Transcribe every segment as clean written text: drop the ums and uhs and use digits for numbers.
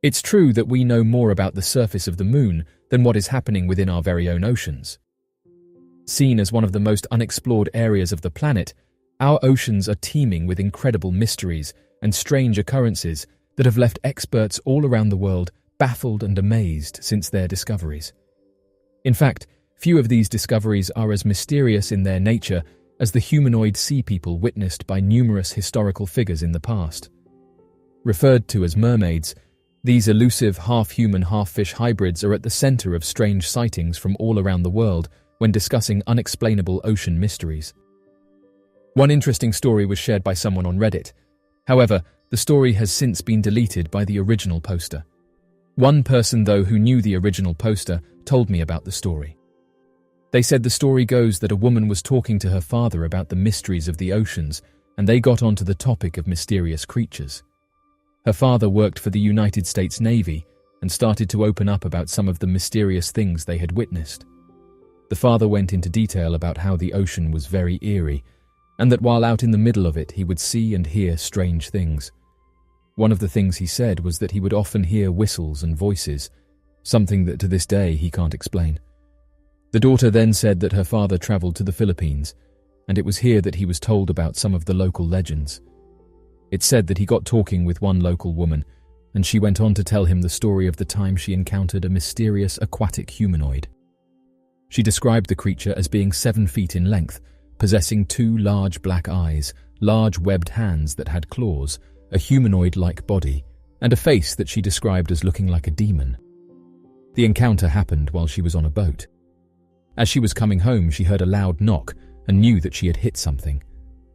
It's true that we know more about the surface of the moon than what is happening within our very own oceans. Seen as one of the most unexplored areas of the planet, our oceans are teeming with incredible mysteries and strange occurrences that have left experts all around the world baffled and amazed since their discoveries. In fact, few of these discoveries are as mysterious in their nature as the humanoid sea people witnessed by numerous historical figures in the past. Referred to as mermaids, these elusive half-human, half-fish hybrids are at the center of strange sightings from all around the world when discussing unexplainable ocean mysteries. One interesting story was shared by someone on Reddit. However, the story has since been deleted by the original poster. One person, though, who knew the original poster told me about the story. They said the story goes that a woman was talking to her father about the mysteries of the oceans, and they got onto the topic of mysterious creatures. Her father worked for the United States Navy and started to open up about some of the mysterious things they had witnessed. The father went into detail about how the ocean was very eerie, and that while out in the middle of it he would see and hear strange things. One of the things he said was that he would often hear whistles and voices, something that to this day he can't explain. The daughter then said that her father traveled to the Philippines, and it was here that he was told about some of the local legends. It said that he got talking with one local woman, and she went on to tell him the story of the time she encountered a mysterious aquatic humanoid. She described the creature as being 7 feet in length, possessing 2 large black eyes, large webbed hands that had claws, a humanoid-like body, and a face that she described as looking like a demon. The encounter happened while she was on a boat. As she was coming home, she heard a loud knock and knew that she had hit something.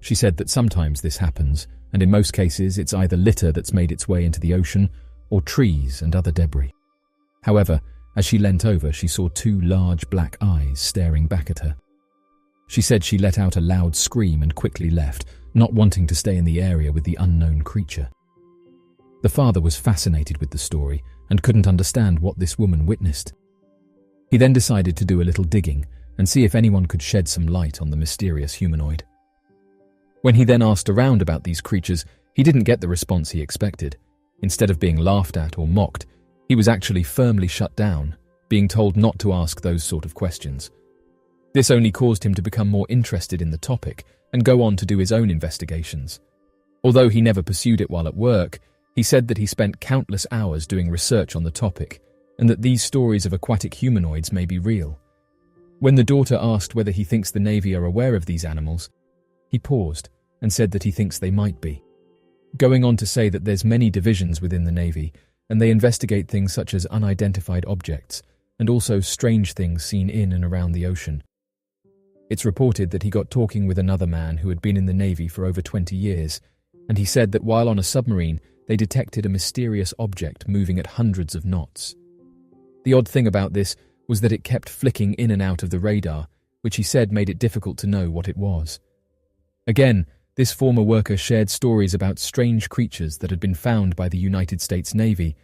She said that sometimes this happens, and in most cases it's either litter that's made its way into the ocean or trees and other debris. However, as she leant over, she saw 2 large black eyes staring back at her. She said she let out a loud scream and quickly left, not wanting to stay in the area with the unknown creature. The father was fascinated with the story and couldn't understand what this woman witnessed. He then decided to do a little digging and see if anyone could shed some light on the mysterious humanoid. When he then asked around about these creatures, he didn't get the response he expected. Instead of being laughed at or mocked, he was actually firmly shut down, being told not to ask those sort of questions. This only caused him to become more interested in the topic and go on to do his own investigations. Although he never pursued it while at work, he said that he spent countless hours doing research on the topic and that these stories of aquatic humanoids may be real. When the daughter asked whether he thinks the Navy are aware of these animals, he paused and said that he thinks they might be, going on to say that there's many divisions within the Navy and they investigate things such as unidentified objects and also strange things seen in and around the ocean. It's reported that he got talking with another man who had been in the Navy for over 20 years, and he said that while on a submarine, they detected a mysterious object moving at hundreds of knots. The odd thing about this was that it kept flicking in and out of the radar, which he said made it difficult to know what it was. Again, this former worker shared stories about strange creatures that had been found by the United States Navy,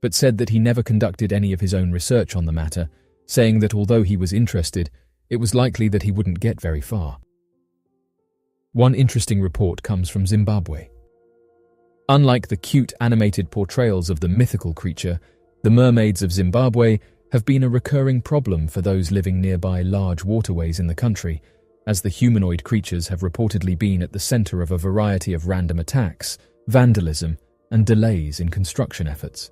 but said that he never conducted any of his own research on the matter, saying that although he was interested, it was likely that he wouldn't get very far. One interesting report comes from Zimbabwe. Unlike the cute animated portrayals of the mythical creature, the mermaids of Zimbabwe have been a recurring problem for those living nearby large waterways in the country, as the humanoid creatures have reportedly been at the center of a variety of random attacks, vandalism, and delays in construction efforts.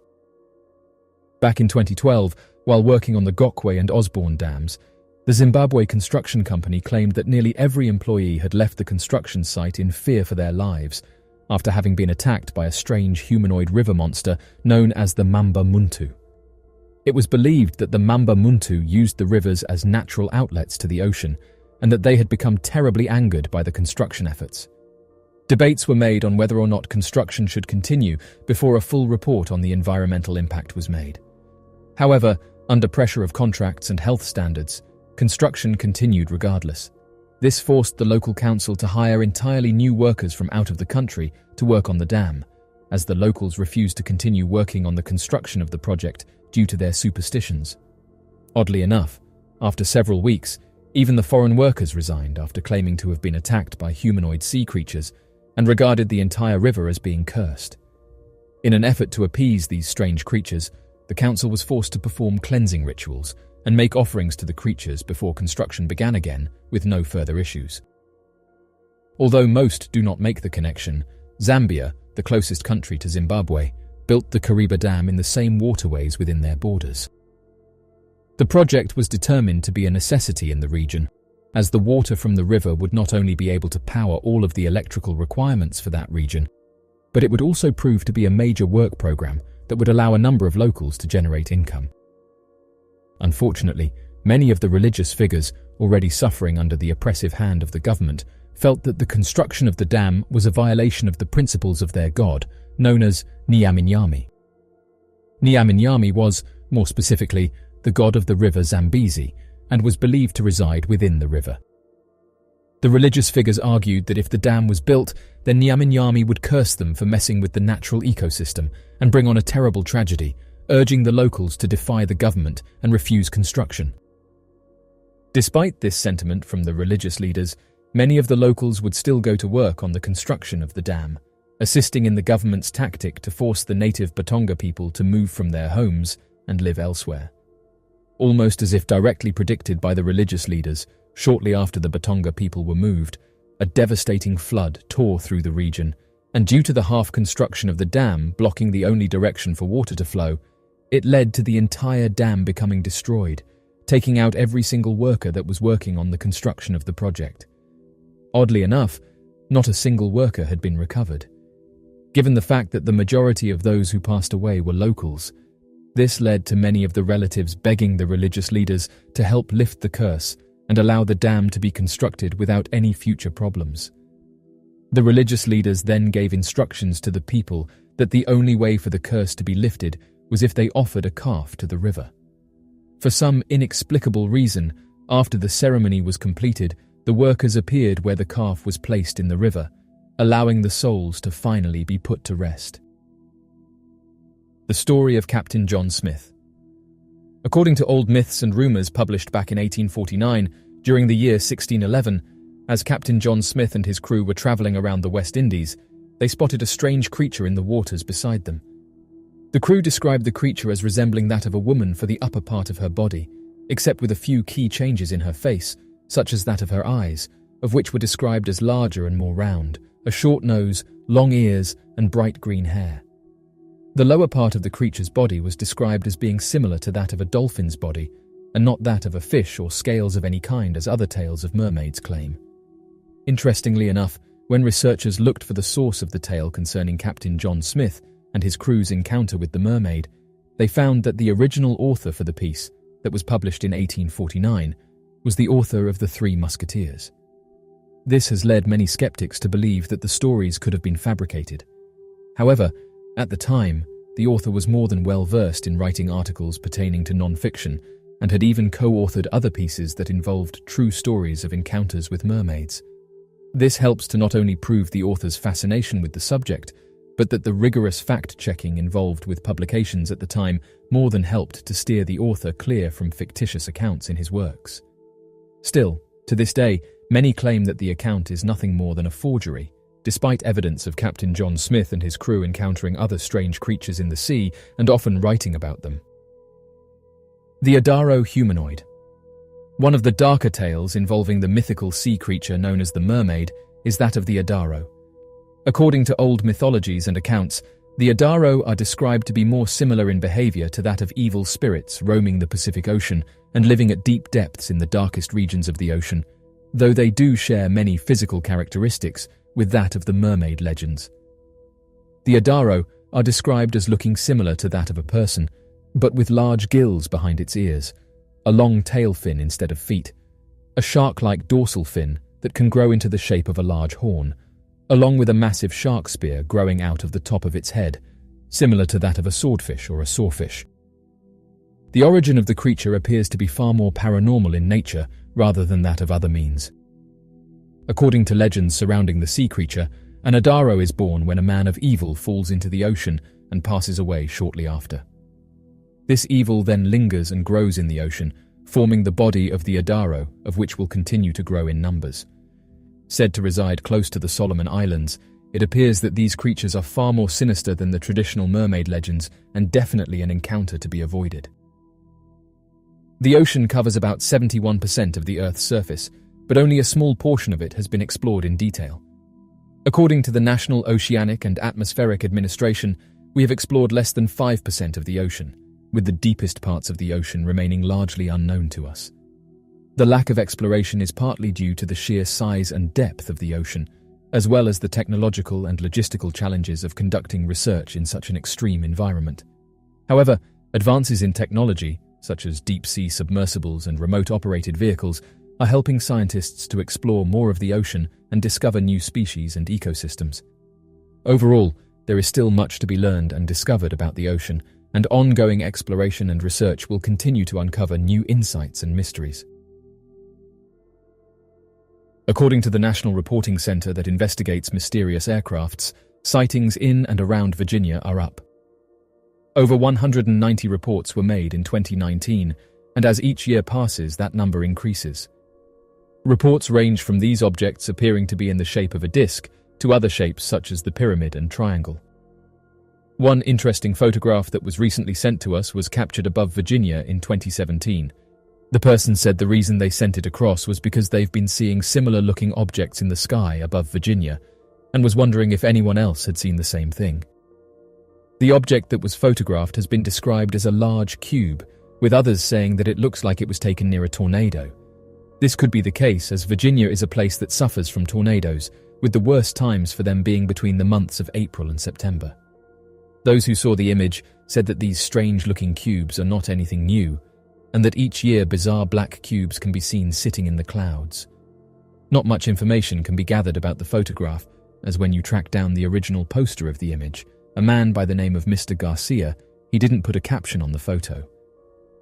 Back in 2012, while working on the Gokwe and Osborne dams, the Zimbabwe construction company claimed that nearly every employee had left the construction site in fear for their lives after having been attacked by a strange humanoid river monster known as the Mamba Muntu. It was believed that the Mamba Muntu used the rivers as natural outlets to the ocean and that they had become terribly angered by the construction efforts. Debates were made on whether or not construction should continue before a full report on the environmental impact was made. However, under pressure of contracts and health standards, construction continued regardless. This forced the local council to hire entirely new workers from out of the country to work on the dam, as the locals refused to continue working on the construction of the project due to their superstitions. Oddly enough, after several weeks, even the foreign workers resigned after claiming to have been attacked by humanoid sea creatures and regarded the entire river as being cursed. In an effort to appease these strange creatures, the council was forced to perform cleansing rituals and make offerings to the creatures before construction began again with no further issues. Although most do not make the connection, Zambia, the closest country to Zimbabwe, built the Kariba Dam in the same waterways within their borders. The project was determined to be a necessity in the region, as the water from the river would not only be able to power all of the electrical requirements for that region, but it would also prove to be a major work program that would allow a number of locals to generate income. Unfortunately, many of the religious figures, already suffering under the oppressive hand of the government, felt that the construction of the dam was a violation of the principles of their god, known as Nyaminyami. Nyaminyami was, more specifically, the god of the river Zambezi, and was believed to reside within the river. The religious figures argued that if the dam was built, then Nyaminyami would curse them for messing with the natural ecosystem and bring on a terrible tragedy, urging the locals to defy the government and refuse construction. Despite this sentiment from the religious leaders, many of the locals would still go to work on the construction of the dam, assisting in the government's tactic to force the native Batonga people to move from their homes and live elsewhere. Almost as if directly predicted by the religious leaders, shortly after the Batonga people were moved, a devastating flood tore through the region, and due to the half-construction of the dam blocking the only direction for water to flow, it led to the entire dam becoming destroyed, taking out every single worker that was working on the construction of the project. Oddly enough, not a single worker had been recovered. Given the fact that the majority of those who passed away were locals, this led to many of the relatives begging the religious leaders to help lift the curse and allow the dam to be constructed without any future problems. The religious leaders then gave instructions to the people that the only way for the curse to be lifted was if they offered a calf to the river. For some inexplicable reason, after the ceremony was completed, the workers appeared where the calf was placed in the river, allowing the souls to finally be put to rest. The story of Captain John Smith. According to old myths and rumours published back in 1849, during the year 1611, as Captain John Smith and his crew were travelling around the West Indies, they spotted a strange creature in the waters beside them. The crew described the creature as resembling that of a woman for the upper part of her body, except with a few key changes in her face, such as that of her eyes, of which were described as larger and more round, a short nose, long ears, and bright green hair. The lower part of the creature's body was described as being similar to that of a dolphin's body, and not that of a fish or scales of any kind as other tales of mermaids claim. Interestingly enough, when researchers looked for the source of the tale concerning Captain John Smith and his crew's encounter with the mermaid, they found that the original author for the piece, that was published in 1849, was the author of The Three Musketeers. This has led many skeptics to believe that the stories could have been fabricated. However, at the time, the author was more than well versed in writing articles pertaining to non-fiction and had even co-authored other pieces that involved true stories of encounters with mermaids. This helps to not only prove the author's fascination with the subject, but that the rigorous fact-checking involved with publications at the time more than helped to steer the author clear from fictitious accounts in his works. Still, to this day, many claim that the account is nothing more than a forgery, despite evidence of Captain John Smith and his crew encountering other strange creatures in the sea and often writing about them. The Anodaro humanoid. One of the darker tales involving the mythical sea creature known as the mermaid is that of the Anodaro. According to old mythologies and accounts, the Anodaro are described to be more similar in behavior to that of evil spirits roaming the Pacific Ocean and living at deep depths in the darkest regions of the ocean, though they do share many physical characteristics with that of the mermaid legends. The Anodaro are described as looking similar to that of a person, but with large gills behind its ears, a long tail fin instead of feet, a shark-like dorsal fin that can grow into the shape of a large horn, along with a massive shark spear growing out of the top of its head, similar to that of a swordfish or a sawfish. The origin of the creature appears to be far more paranormal in nature rather than that of other means. According to legends surrounding the sea creature, an Anodaro is born when a man of evil falls into the ocean and passes away shortly after. This evil then lingers and grows in the ocean, forming the body of the Anodaro, of which will continue to grow in numbers. Said to reside close to the Solomon Islands, It appears that these creatures are far more sinister than the traditional mermaid legends and definitely an encounter to be avoided. The ocean covers about 71% of the Earth's surface, but only a small portion of it has been explored in detail. According to the National Oceanic and Atmospheric Administration, we have explored less than 5% of the ocean, with the deepest parts of the ocean remaining largely unknown to us. The lack of exploration is partly due to the sheer size and depth of the ocean, as well as the technological and logistical challenges of conducting research in such an extreme environment. However, advances in technology, such as deep-sea submersibles and remote-operated vehicles, are helping scientists to explore more of the ocean and discover new species and ecosystems. Overall, there is still much to be learned and discovered about the ocean, and ongoing exploration and research will continue to uncover new insights and mysteries. According to the National Reporting Center that investigates mysterious aircrafts, sightings in and around Virginia are up. Over 190 reports were made in 2019, and as each year passes, that number increases. Reports range from these objects appearing to be in the shape of a disc to other shapes such as the pyramid and triangle. One interesting photograph that was recently sent to us was captured above Virginia in 2017. The person said the reason they sent it across was because they've been seeing similar-looking objects in the sky above Virginia and was wondering if anyone else had seen the same thing. The object that was photographed has been described as a large cube, with others saying that it looks like it was taken near a tornado. This could be the case, as Virginia is a place that suffers from tornadoes, with the worst times for them being between the months of April and September. Those who saw the image said that these strange-looking cubes are not anything new, and that each year bizarre black cubes can be seen sitting in the clouds. Not much information can be gathered about the photograph, as when you track down the original poster of the image, a man by the name of Mr. Garcia, he didn't put a caption on the photo.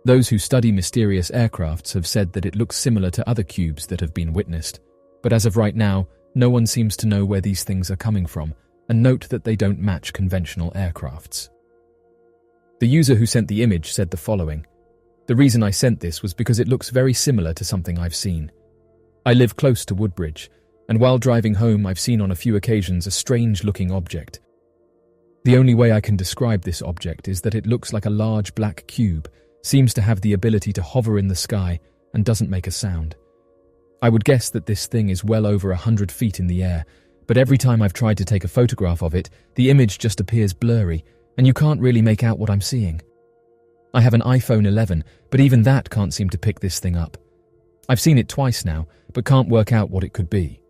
Those who study mysterious aircrafts have said that it looks similar to other cubes that have been witnessed, but as of right now, no one seems to know where these things are coming from, and note that they don't match conventional aircrafts. The user who sent the image said the following: "The reason I sent this was because it looks very similar to something I've seen. I live close to Woodbridge, and while driving home I've seen on a few occasions a strange-looking object. The only way I can describe this object is that it looks like a large black cube, seems to have the ability to hover in the sky, and doesn't make a sound. I would guess that this thing is well over 100 feet in the air, but every time I've tried to take a photograph of it, the image just appears blurry, and you can't really make out what I'm seeing. I have an iPhone 11, but even that can't seem to pick this thing up. I've seen it twice now, but can't work out what it could be.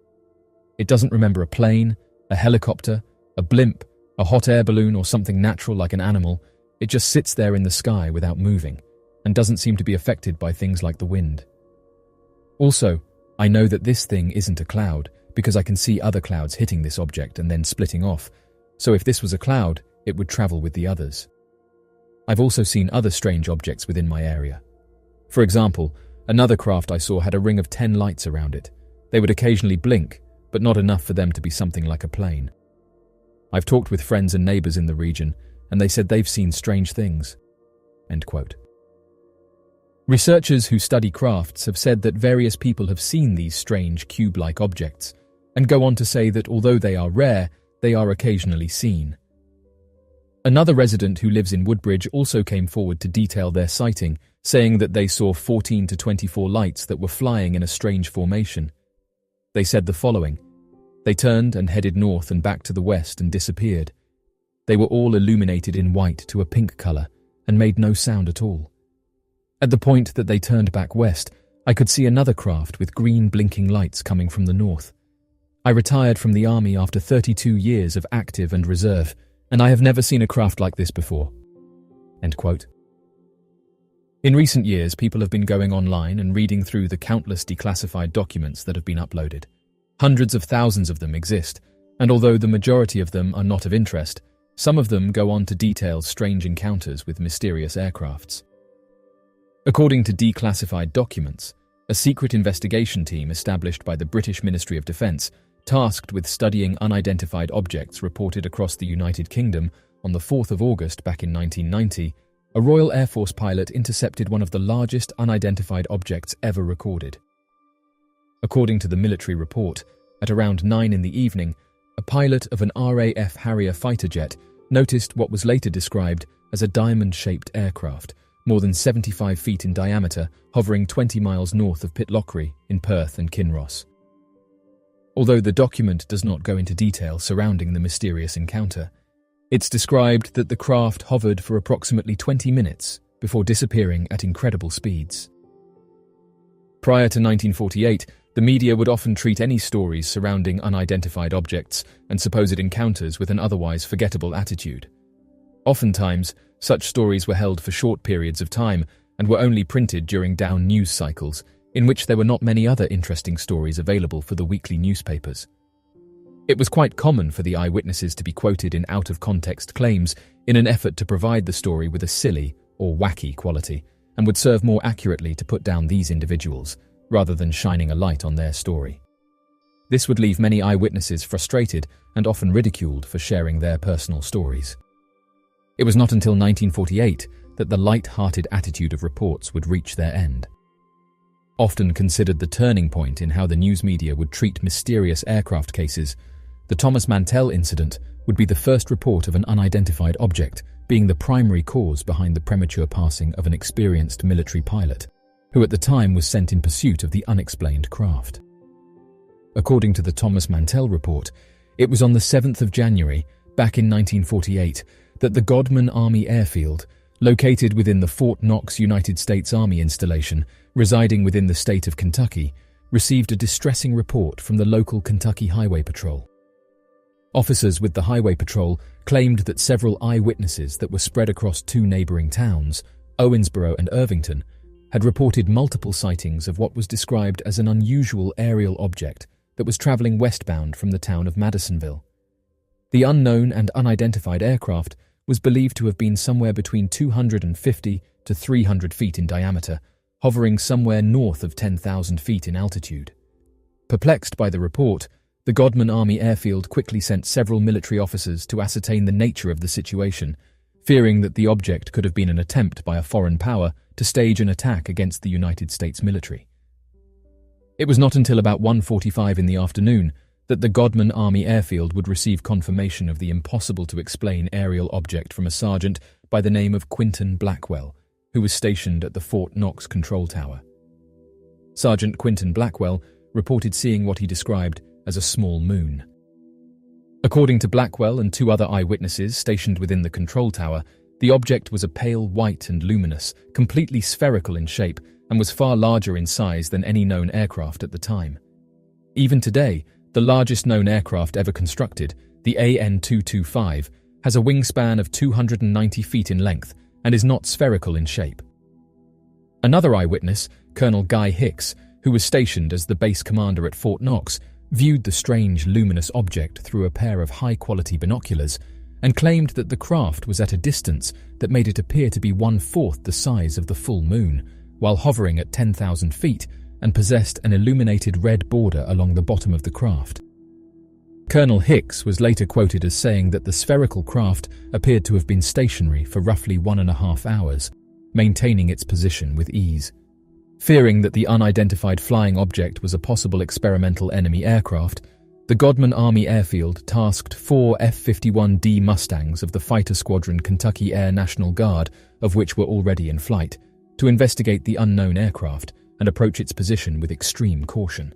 It doesn't remember a plane, a helicopter, a blimp, a hot air balloon, or something natural like an animal. It just sits there in the sky without moving, and doesn't seem to be affected by things like the wind. Also, I know that this thing isn't a cloud, because I can see other clouds hitting this object and then splitting off, so if this was a cloud, it would travel with the others. I've also seen other strange objects within my area. For example, another craft I saw had a ring of 10 lights around it. They would occasionally blink, but not enough for them to be something like a plane. I've talked with friends and neighbors in the region, and they said they've seen strange things." End quote. Researchers who study crafts have said that various people have seen these strange cube-like objects, and go on to say that although they are rare, they are occasionally seen. Another resident who lives in Woodbridge also came forward to detail their sighting, saying that they saw 14 to 24 lights that were flying in a strange formation. They said the following: "They turned and headed north and back to the west and disappeared. They were all illuminated in white to a pink color and made no sound at all. At the point that they turned back west, I could see another craft with green blinking lights coming from the north. I retired from the army after 32 years of active and reserve, and I have never seen a craft like this before." End quote. In recent years, people have been going online and reading through the countless declassified documents that have been uploaded. Hundreds of thousands of them exist, and although the majority of them are not of interest, some of them go on to detail strange encounters with mysterious aircrafts. According to declassified documents, a secret investigation team established by the British Ministry of Defence, tasked with studying unidentified objects reported across the United Kingdom on the 4th of August back in 1990, a Royal Air Force pilot intercepted one of the largest unidentified objects ever recorded. According to the military report, at around 9 in the evening, a pilot of an RAF Harrier fighter jet noticed what was later described as a diamond-shaped aircraft, more than 75 feet in diameter, hovering 20 miles north of Pitlochry in Perth and Kinross. Although the document does not go into detail surrounding the mysterious encounter, it's described that the craft hovered for approximately 20 minutes before disappearing at incredible speeds. Prior to 1948, the media would often treat any stories surrounding unidentified objects and supposed encounters with an otherwise forgettable attitude. Oftentimes, such stories were held for short periods of time and were only printed during down news cycles, in which there were not many other interesting stories available for the weekly newspapers. It was quite common for the eyewitnesses to be quoted in out-of-context claims in an effort to provide the story with a silly or wacky quality, and would serve more accurately to put down these individuals, rather than shining a light on their story. This would leave many eyewitnesses frustrated and often ridiculed for sharing their personal stories. It was not until 1948 that the light-hearted attitude of reports would reach their end. Often considered the turning point in how the news media would treat mysterious aircraft cases, the Thomas Mantel incident would be the first report of an unidentified object being the primary cause behind the premature passing of an experienced military pilot, who at the time was sent in pursuit of the unexplained craft. According to the Thomas Mantel report, it was on the 7th of January, back in 1948, that the Godman Army Airfield, located within the Fort Knox United States Army installation, residing within the state of Kentucky, received a distressing report from the local Kentucky Highway Patrol. Officers with the Highway Patrol claimed that several eyewitnesses that were spread across two neighboring towns, Owensboro and Irvington, had reported multiple sightings of what was described as an unusual aerial object that was traveling westbound from the town of Madisonville. The unknown and unidentified aircraft was believed to have been somewhere between 250 to 300 feet in diameter, hovering somewhere north of 10,000 feet in altitude. Perplexed by the report, the Godman Army Airfield quickly sent several military officers to ascertain the nature of the situation, fearing that the object could have been an attempt by a foreign power to stage an attack against the United States military. It was not until about 1:45 in the afternoon that the Godman Army Airfield would receive confirmation of the impossible-to-explain aerial object from a sergeant by the name of Quinton Blackwell, who was stationed at the Fort Knox control tower. Sergeant Quinton Blackwell reported seeing what he described as a small moon. According to Blackwell and two other eyewitnesses stationed within the control tower, the object was a pale white and luminous, completely spherical in shape, and was far larger in size than any known aircraft at the time. Even today, the largest known aircraft ever constructed, the AN-225, has a wingspan of 290 feet in length and is not spherical in shape. Another eyewitness, Colonel Guy Hicks, who was stationed as the base commander at Fort Knox, viewed the strange luminous object through a pair of high-quality binoculars and claimed that the craft was at a distance that made it appear to be 1/4 the size of the full moon, while hovering at 10,000 feet and possessed an illuminated red border along the bottom of the craft. Colonel Hicks was later quoted as saying that the spherical craft appeared to have been stationary for roughly 1.5 hours, maintaining its position with ease. Fearing that the unidentified flying object was a possible experimental enemy aircraft, the Godman Army Airfield tasked 4 F-51D Mustangs of the Fighter Squadron Kentucky Air National Guard, of which were already in flight, to investigate the unknown aircraft and approach its position with extreme caution.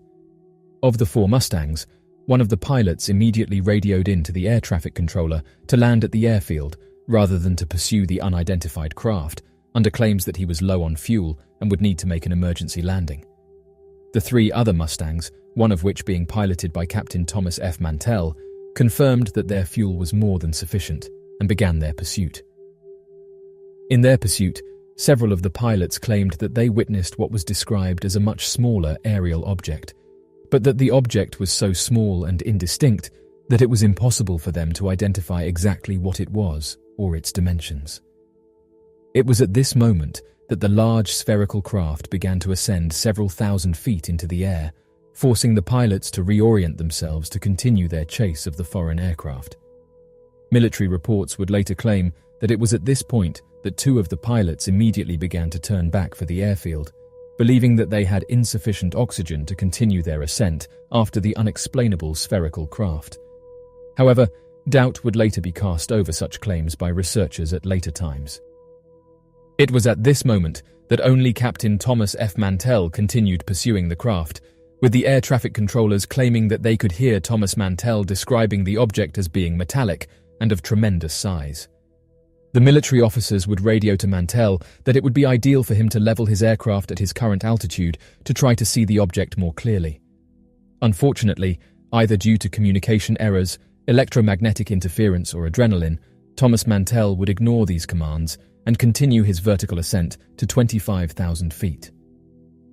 Of the 4 Mustangs, one of the pilots immediately radioed in to the air traffic controller to land at the airfield rather than to pursue the unidentified craft, under claims that he was low on fuel and would need to make an emergency landing. The 3 other Mustangs, one of which being piloted by Captain Thomas F. Mantel, confirmed that their fuel was more than sufficient and began their pursuit. In their pursuit, several of the pilots claimed that they witnessed what was described as a much smaller aerial object, but that the object was so small and indistinct that it was impossible for them to identify exactly what it was or its dimensions. It was at this moment that the large spherical craft began to ascend several thousand feet into the air, forcing the pilots to reorient themselves to continue their chase of the foreign aircraft. Military reports would later claim that it was at this point that 2 of the pilots immediately began to turn back for the airfield, believing that they had insufficient oxygen to continue their ascent after the unexplainable spherical craft. However, doubt would later be cast over such claims by researchers at later times. It was at this moment that only Captain Thomas F. Mantel continued pursuing the craft, with the air traffic controllers claiming that they could hear Thomas Mantel describing the object as being metallic and of tremendous size. The military officers would radio to Mantel that it would be ideal for him to level his aircraft at his current altitude to try to see the object more clearly. Unfortunately, either due to communication errors, electromagnetic interference, or adrenaline, Thomas Mantel would ignore these commands and continue his vertical ascent to 25,000 feet.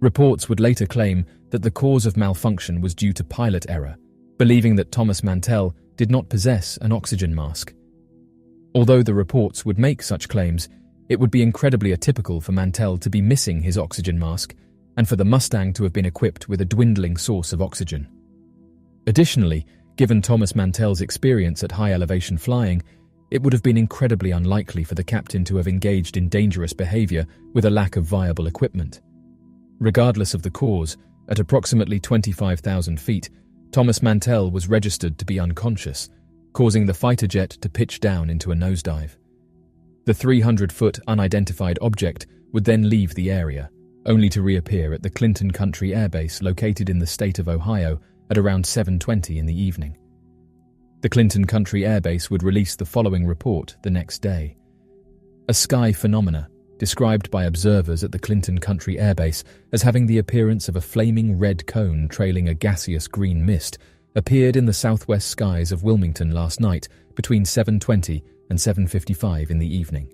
Reports would later claim that the cause of malfunction was due to pilot error, believing that Thomas Mantel did not possess an oxygen mask. Although the reports would make such claims, it would be incredibly atypical for Mantel to be missing his oxygen mask and for the Mustang to have been equipped with a dwindling source of oxygen. Additionally, given Thomas Mantel's experience at high elevation flying, it would have been incredibly unlikely for the captain to have engaged in dangerous behavior with a lack of viable equipment. Regardless of the cause, at approximately 25,000 feet, Thomas Mantel was registered to be unconscious, causing the fighter jet to pitch down into a nosedive. The 300-foot unidentified object would then leave the area, only to reappear at the Clinton Country Air Base located in the state of Ohio at around 7:20 in the evening. The Clinton Country Air Base would release the following report the next day. A sky phenomena, described by observers at the Clinton Country Air Base as having the appearance of a flaming red cone trailing a gaseous green mist, appeared in the southwest skies of Wilmington last night between 7:20 and 7:55 in the evening.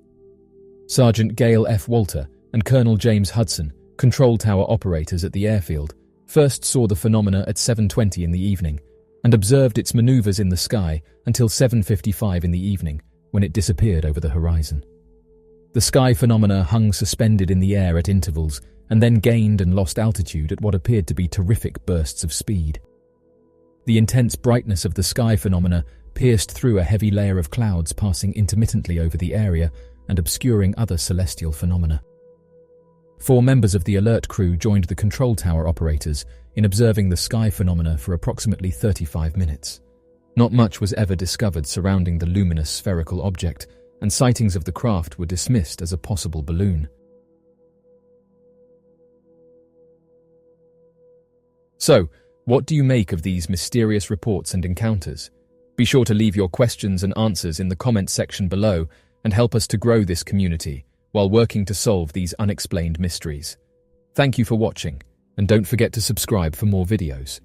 Sergeant Gail F. Walter and Colonel James Hudson, control tower operators at the airfield, first saw the phenomena at 7:20 in the evening and observed its maneuvers in the sky until 7:55 in the evening, when it disappeared over the horizon. The sky phenomena hung suspended in the air at intervals and then gained and lost altitude at what appeared to be terrific bursts of speed. The intense brightness of the sky phenomena pierced through a heavy layer of clouds passing intermittently over the area and obscuring other celestial phenomena. 4 members of the alert crew joined the control tower operators in observing the sky phenomena for approximately 35 minutes. Not much was ever discovered surrounding the luminous spherical object, and sightings of the craft were dismissed as a possible balloon. So, what do you make of these mysterious reports and encounters? Be sure to leave your questions and answers in the comments section below and help us to grow this community while working to solve these unexplained mysteries. Thank you for watching, and don't forget to subscribe for more videos.